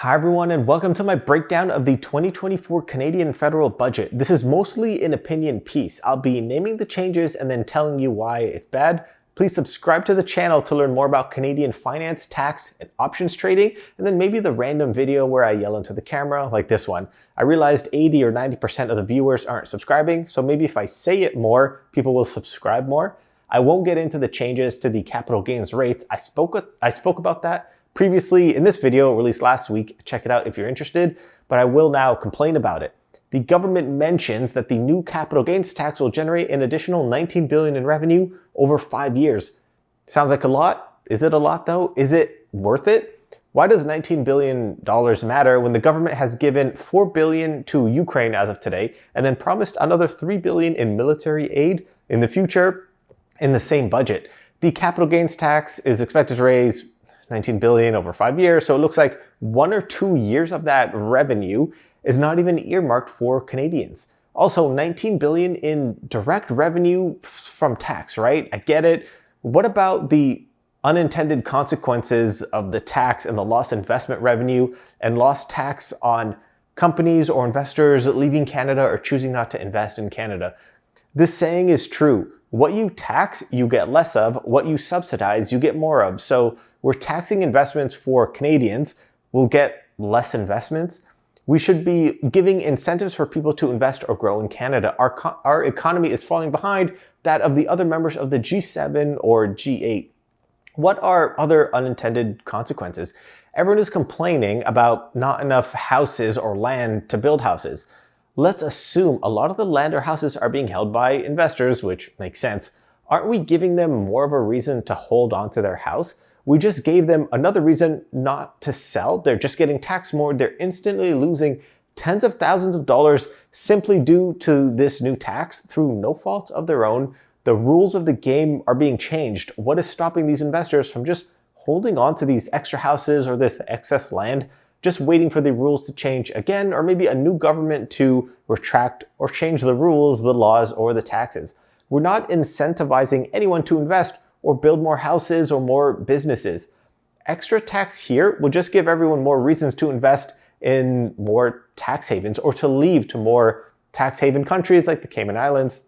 Hi everyone, and welcome to my breakdown of the 2024 Canadian federal budget. This is mostly an opinion piece. I'll be naming the changes and then telling you why it's bad. Please subscribe to the channel to learn more about Canadian finance, tax, and options trading, and then maybe the random video where I yell into the camera like this one. I realized 80 or 90% of the viewers aren't subscribing, so maybe if I say it more, people will subscribe more. I won't get into the changes to the capital gains rates. I spoke about that previously in this video released last week. Check it out if you're interested, but I will now complain about it. The government mentions that the new capital gains tax will generate an additional $19 billion in revenue over 5 years. Sounds like a lot. Is it a lot though? Is it worth it? Why does $19 billion matter when the government has given $4 billion to Ukraine as of today and then promised another $3 billion in military aid in the future in the same budget? The capital gains tax is expected to raise $19 billion over 5 years. So it looks like 1 or 2 years of that revenue is not even earmarked for Canadians. Also, $19 billion in direct revenue from tax, right? I get it. What about the unintended consequences of the tax and the lost investment revenue and lost tax on companies or investors leaving Canada or choosing not to invest in Canada? This saying is true. What you tax, you get less of. What you subsidize, you get more of. So we're taxing investments for Canadians. We'll get less investments. We should be giving incentives for people to invest or grow in Canada. Our economy is falling behind that of the other members of the G7 or G8. What are other unintended consequences? Everyone is complaining about not enough houses or land to build houses. Let's assume a lot of the land or houses are being held by investors, which makes sense. Aren't we giving them more of a reason to hold on to their house? We just gave them another reason not to sell. They're just getting taxed more. They're instantly losing tens of thousands of dollars simply due to this new tax through no fault of their own. The rules of the game are being changed. What is stopping these investors from just holding on to these extra houses or this excess land, just waiting for the rules to change again, or maybe a new government to retract or change the rules, the laws, or the taxes? We're not incentivizing anyone to invest or build more houses or more businesses. Extra tax here will just give everyone more reasons to invest in more tax havens or to leave to more tax haven countries like the Cayman Islands,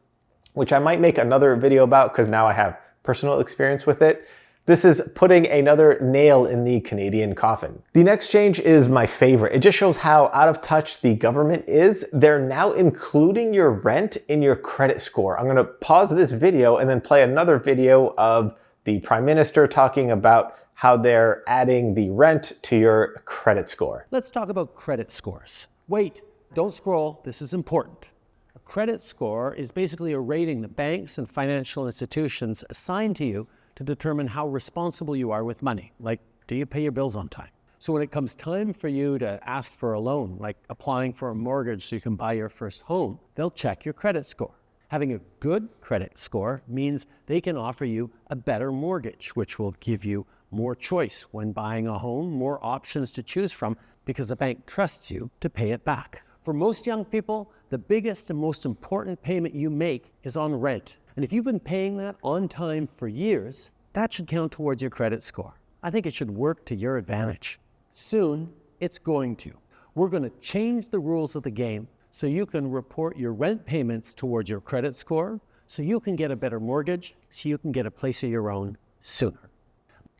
which I might make another video about because now I have personal experience with it. This is putting another nail in the Canadian coffin. The next change is my favorite. It just shows how out of touch the government is. They're now including your rent in your credit score. I'm gonna pause this video and then play another video of the Prime Minister talking about how they're adding the rent to your credit score. Let's talk about credit scores. Wait, don't scroll, this is important. A credit score is basically a rating that banks and financial institutions assign to you to determine how responsible you are with money. Like, do you pay your bills on time? So when it comes time for you to ask for a loan, like applying for a mortgage so you can buy your first home, they'll check your credit score. Having a good credit score means they can offer you a better mortgage, which will give you more choice when buying a home, more options to choose from, because the bank trusts you to pay it back. For most young people, the biggest and most important payment you make is on rent. And if you've been paying that on time for years, that should count towards your credit score. I think it should work to your advantage. Soon, it's going to. We're going to change the rules of the game so you can report your rent payments towards your credit score, so you can get a better mortgage, so you can get a place of your own sooner.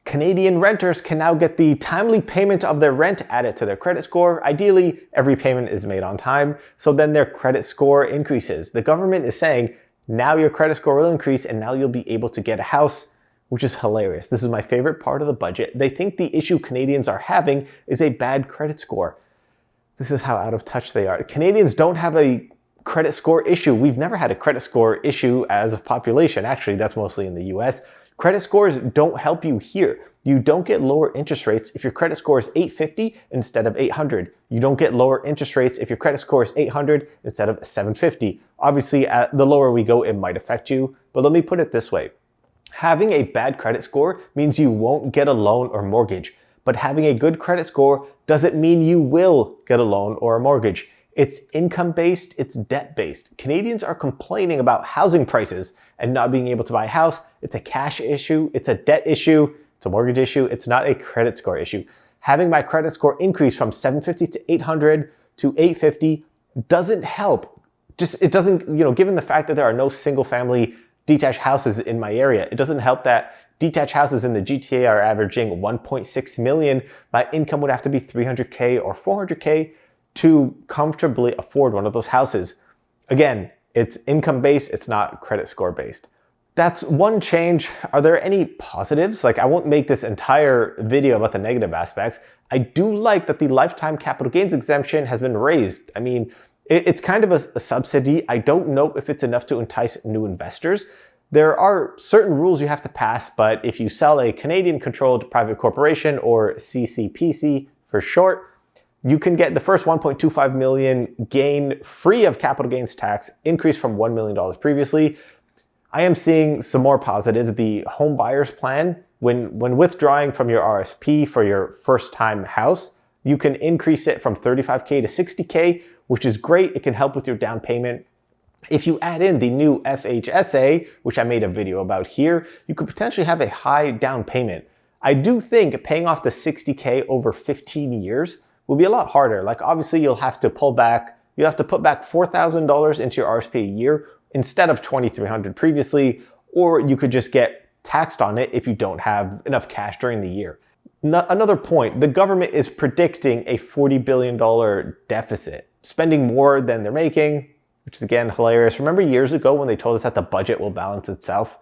Canadian renters can now get the timely payment of their rent added to their credit score. Ideally, every payment is made on time, so then their credit score increases. The government is saying, now your credit score will increase and now you'll be able to get a house, which is hilarious. This is my favorite part of the budget. They think the issue Canadians are having is a bad credit score. This is how out of touch they are. Canadians don't have a credit score issue. We've never had a credit score issue as a population. Actually, that's mostly in the US. Credit scores don't help you here. You don't get lower interest rates if your credit score is 850 instead of 800. You don't get lower interest rates if your credit score is 800 instead of 750. Obviously, the lower we go, it might affect you, but let me put it this way. Having a bad credit score means you won't get a loan or mortgage, but having a good credit score doesn't mean you will get a loan or a mortgage. It's income-based, it's debt-based. Canadians are complaining about housing prices and not being able to buy a house. It's a cash issue, it's a debt issue, it's a mortgage issue, it's not a credit score issue. Having my credit score increase from 750 to 800 to 850 doesn't help. It doesn't, given the fact that there are no single family detached houses in my area, it doesn't help that detached houses in the GTA are averaging 1.6 million. My income would have to be 300K or 400K to comfortably afford one of those houses. Again, it's income based, it's not credit score based. That's one change. Are there any positives? I won't make this entire video about the negative aspects. I do like that the lifetime capital gains exemption has been raised. I mean, it's kind of a subsidy. I don't know if it's enough to entice new investors. There are certain rules you have to pass, but if you sell a Canadian-controlled private corporation, or CCPC for short, you can get the first 1.25 million gain free of capital gains tax, increase from $1 million previously. I am seeing some more positives. The home buyers plan, when withdrawing from your RSP for your first time house, you can increase it from 35K to 60K, which is great. It can help with your down payment. If you add in the new FHSA, which I made a video about here, you could potentially have a high down payment. I do think paying off the 60K over 15 years will be a lot harder. Obviously you'll have to put back $4,000 into your RSP a year instead of $2,300 previously, or you could just get taxed on it if you don't have enough cash during the year. Another point, the government is predicting a $40 billion deficit, spending more than they're making, which is again hilarious. Remember years ago when they told us that the budget will balance itself?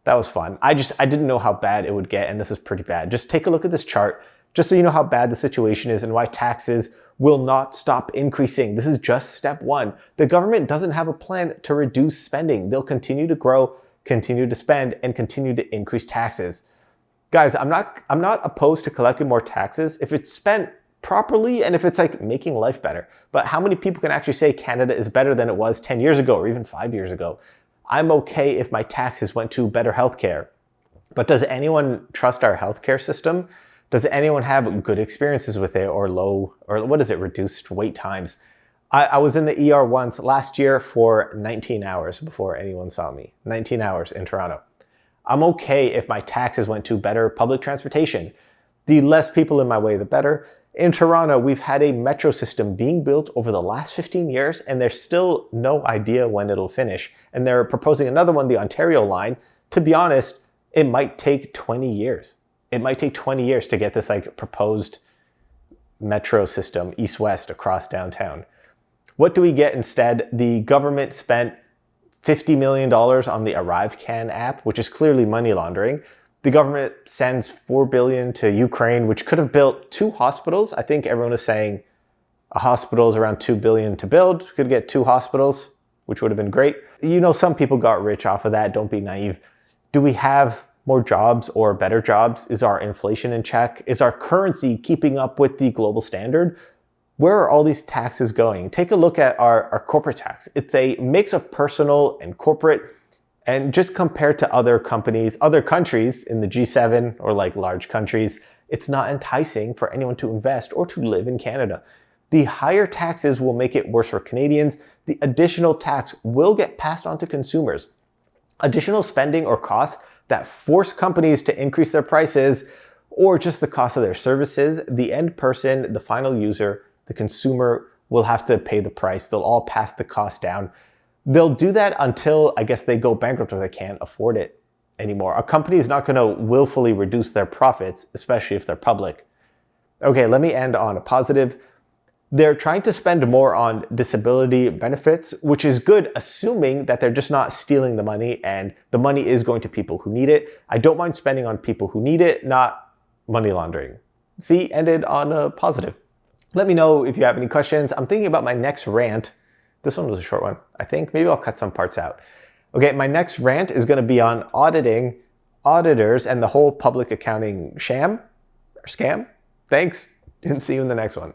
That was fun. I didn't know how bad it would get, and this is pretty bad. Just take a look at this chart, just so you know how bad the situation is and why taxes will not stop increasing. This is just step one. The government doesn't have a plan to reduce spending. They'll continue to grow, continue to spend, and continue to increase taxes. Guys, I'm not opposed to collecting more taxes if it's spent properly and if it's making life better. But how many people can actually say Canada is better than it was 10 years ago or even 5 years ago? I'm okay if my taxes went to better healthcare. But does anyone trust our healthcare system? Does anyone have good experiences with it, or reduced wait times? I was in the ER once last year for 19 hours before anyone saw me. 19 hours in Toronto. I'm okay if my taxes went to better public transportation. The less people in my way, the better. In Toronto, we've had a metro system being built over the last 15 years, and there's still no idea when it'll finish. And they're proposing another one, the Ontario line. To be honest, it might take 20 years. It might take 20 years to get this proposed metro system east-west across downtown. What do we get instead? The government spent $50 million on the ArriveCan app, which is clearly money laundering. The government sends $4 billion to Ukraine, which could have built 2 hospitals. I think everyone is saying a hospital is around $2 billion to build. Could get 2 hospitals, which would have been great. Some people got rich off of that. Don't be naive. Do we have more jobs or better jobs? Is our inflation in check? Is our currency keeping up with the global standard? Where are all these taxes going? Take a look at our corporate tax. It's a mix of personal and corporate, and just compared to other countries in the G7 or large countries, it's not enticing for anyone to invest or to live in Canada. The higher taxes will make it worse for Canadians. The additional tax will get passed on to consumers. Additional spending or costs that force companies to increase their prices, or just the cost of their services, the end person, the final user, the consumer will have to pay the price. They'll all pass the cost down. They'll do that until, I guess, they go bankrupt or they can't afford it anymore. A company is not going to willfully reduce their profits, especially if they're public. Okay, let me end on a positive. They're trying to spend more on disability benefits, which is good, assuming that they're just not stealing the money and the money is going to people who need it. I don't mind spending on people who need it, not money laundering. See, ended on a positive. Let me know if you have any questions. I'm thinking about my next rant. This one was a short one, I think. Maybe I'll cut some parts out. Okay, my next rant is going to be on auditing, auditors, and the whole public accounting sham or scam. Thanks, and see you in the next one.